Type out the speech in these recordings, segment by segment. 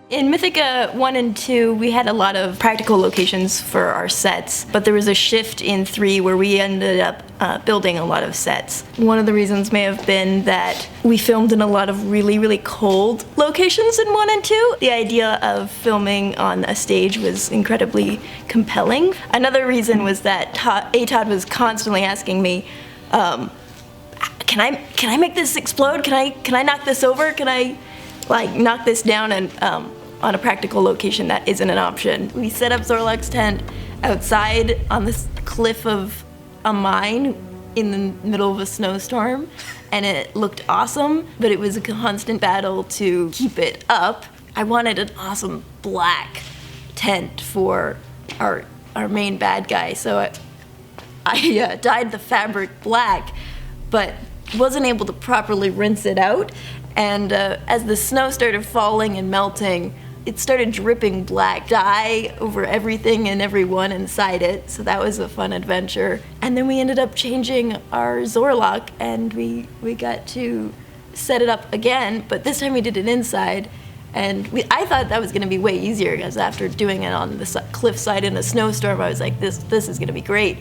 In Mythica 1 and 2, we had a lot of practical locations for our sets, but there was a shift in 3 where we ended up building a lot of sets. One of the reasons may have been that we filmed in a lot of really, really cold locations in 1 and 2. The idea of filming on a stage was incredibly compelling. Another reason was that Todd was constantly asking me, can I make this explode? Can I knock this over? Can I knock this down? And on a practical location, that isn't an option. We set up Zorlok's tent outside on this cliff of a mine in the middle of a snowstorm, and it looked awesome, but it was a constant battle to keep it up. I wanted an awesome black tent for our main bad guy, so I dyed the fabric black, but wasn't able to properly rinse it out. And as the snow started falling and melting, it started dripping black dye over everything and everyone inside it, so that was a fun adventure. And then we ended up changing our Zorlok, and we got to set it up again, but this time we did it inside. And I thought that was going to be way easier, because after doing it on the cliffside in a snowstorm, I was like, this is going to be great.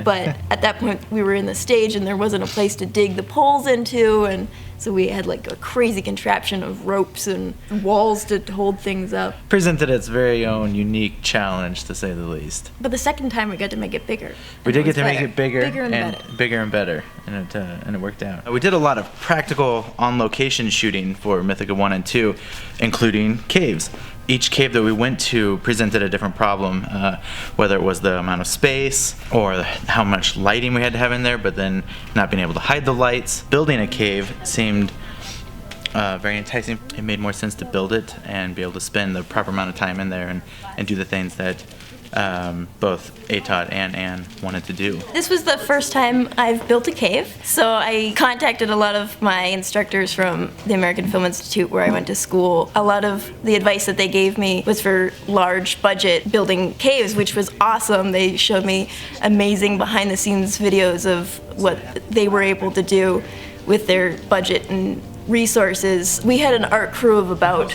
But at that point, we were in the stage, and there wasn't a place to dig the poles into, and so we had like a crazy contraption of ropes and walls to hold things up. Presented its very own unique challenge, to say the least. But the second time, we got to make it bigger. We did get to make it bigger and better. Bigger and better, and it worked out. We did a lot of practical on-location shooting for Mythica 1 and 2, including caves. Each cave that we went to presented a different problem, whether it was the amount of space or how much lighting we had to have in there, but then not being able to hide the lights. Building a cave seemed very enticing. It made more sense to build it and be able to spend the proper amount of time in there and do the things that both Todd and Anne wanted to do. This was the first time I've built a cave, so I contacted a lot of my instructors from the American Film Institute where I went to school. A lot of the advice that they gave me was for large budget building caves, which was awesome. They showed me amazing behind the scenes videos of what they were able to do with their budget and resources. We had an art crew of about,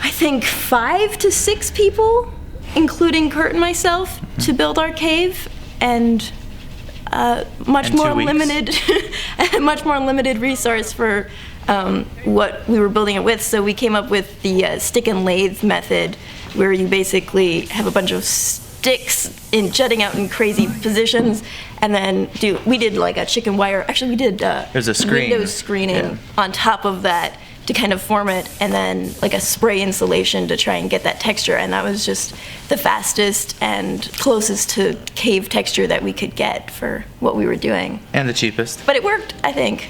I think, 5 to 6 people, including Kurt and myself, to build our cave, and much more limited resource for what we were building it with. So we came up with the stick and lathe method, where you basically have a bunch of sticks jutting out in crazy positions, and then we did like a chicken wire. Actually, we did there's a screen. Window screening on top of that to kind of form it, and then like a spray insulation to try and get that texture. And that was just the fastest and closest to cave texture that we could get for what we were doing. And the cheapest. But it worked, I think.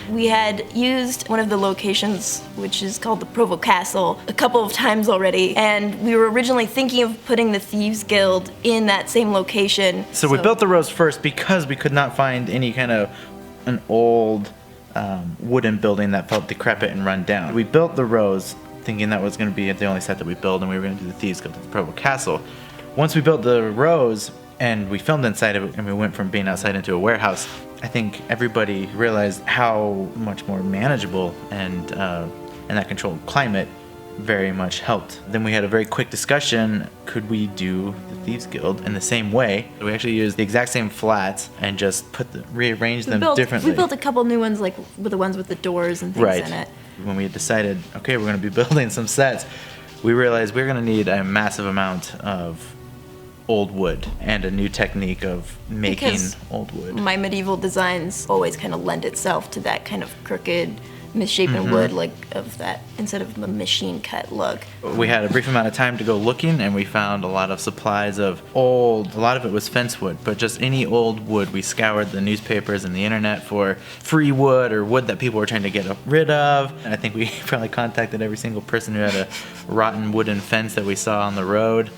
We had used one of the locations, which is called the Provo Castle, a couple of times already, and we were originally thinking of putting the Thieves Guild in that same location. So we built the rows first because we could not find any kind of an old wooden building that felt decrepit and run down. We built the rows thinking that was going to be the only set that we built, and we were going to do the Thieves Guild at the Provo Castle. Once we built the rows and we filmed inside of it, and we went from being outside into a warehouse, I think everybody realized how much more manageable and that controlled climate very much helped. Then we had a very quick discussion, could we do the Thieves Guild in the same way? We actually used the exact same flats and just rearranged them differently. We built a couple new ones, like with the ones with the doors and things in it. When we had decided, okay, we're going to be building some sets, we realized we're going to need a massive amount of old wood and a new technique of making old wood. My medieval designs always kind of lend itself to that kind of crooked, misshapen wood, like of that, instead of a machine cut look. We had a brief amount of time to go looking, and we found a lot of supplies of old, a lot of it was fence wood, but just any old wood. We scoured the newspapers and the internet for free wood or wood that people were trying to get rid of. And I think we probably contacted every single person who had a rotten wooden fence that we saw on the road,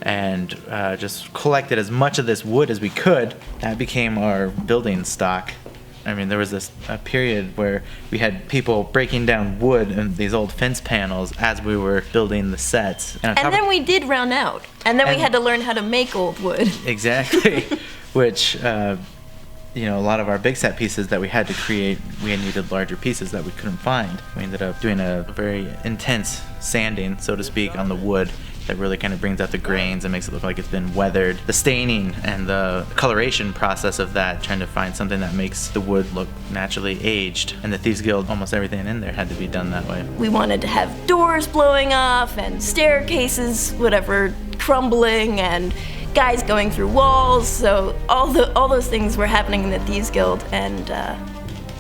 and just collected as much of this wood as we could. That became our building stock. I mean, there was a period where we had people breaking down wood and these old fence panels as we were building the sets. And then we did round out. And then we had to learn how to make old wood. Exactly. Which a lot of our big set pieces that we had to create, we had needed larger pieces that we couldn't find. We ended up doing a very intense sanding, so to speak, on the wood that really kind of brings out the grains and makes it look like it's been weathered. The staining and the coloration process of that, trying to find something that makes the wood look naturally aged. And the Thieves Guild, almost everything in there had to be done that way. We wanted to have doors blowing off and staircases, whatever, crumbling, and guys going through walls. So all those things were happening in the Thieves Guild, and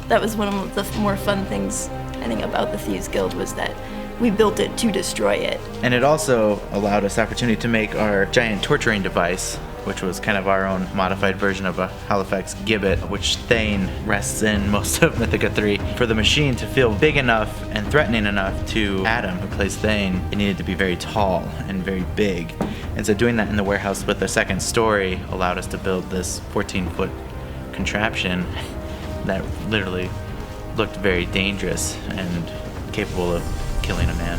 that was one of the more fun things I think about the Thieves Guild, was that we built it to destroy it. And it also allowed us opportunity to make our giant torturing device, which was kind of our own modified version of a Halifax gibbet, which Thane rests in most of Mythica 3. For the machine to feel big enough and threatening enough to Adam, who plays Thane, it needed to be very tall and very big. And so doing that in the warehouse with the second story allowed us to build this 14-foot contraption that literally looked very dangerous and capable of killing a man.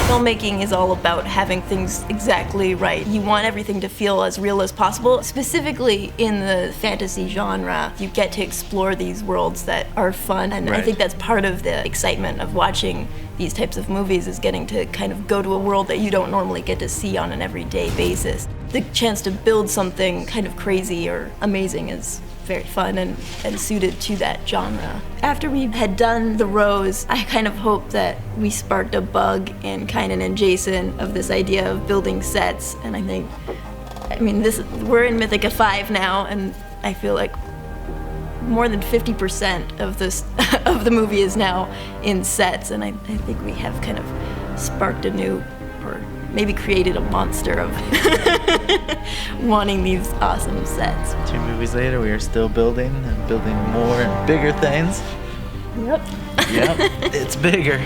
Filmmaking is all about having things exactly right. You want everything to feel as real as possible. Specifically in the fantasy genre, you get to explore these worlds that are fun, and Right. I think that's part of the excitement of watching these types of movies, is getting to kind of go to a world that you don't normally get to see on an everyday basis. The chance to build something kind of crazy or amazing is very fun and suited to that genre. After we had done the rows, I kind of hoped that we sparked a bug in Kynan and Jason of this idea of building sets, and we're in Mythica 5 now, and I feel like more than 50% of this of the movie is now in sets, and I think we have kind of sparked a new, or maybe created a monster of wanting these awesome sets. 2 movies later, we are still building and building more and bigger things. Yep. Yep, it's bigger.